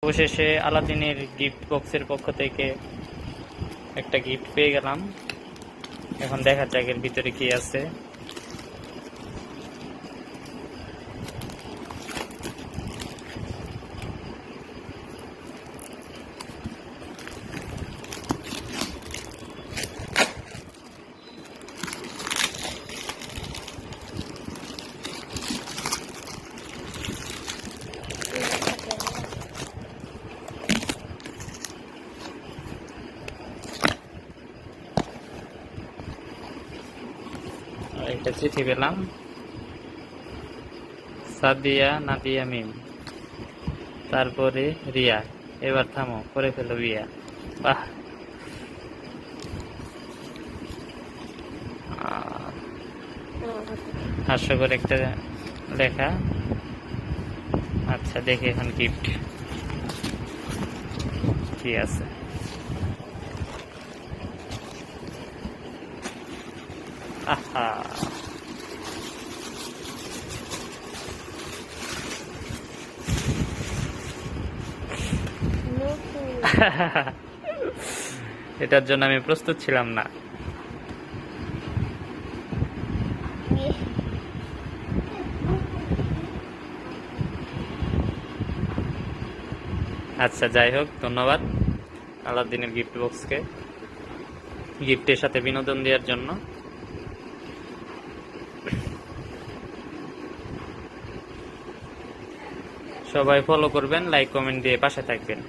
অবশেষে আলাদিনের গিফট বক্সের পক্ষ থেকে একটা গিফট পেয়ে গেলাম। এখন দেখা যাক এর ভিতরে কি আছে। একটা চিঠি পেলাম, সাদিয়া নাদিয়া মিম, তারপরে রিয়া, এবার থামো করে ফেলো বিয়া। বাহ, হাস্যকর একটা লেখা। আচ্ছা দেখি এখন গিফট কি আছে। আহা, এটার জন্য আমি প্রস্তুত ছিলাম না। আচ্ছা যাই হোক, ধন্যবাদ আলাদিনের গিফট বক্সকে গিফটের সাথে বিনোদন দেওয়ার জন্য। সবাই ফলো করবেন, লাইক কমেন্ট দিয়ে পাশে থাকবেন।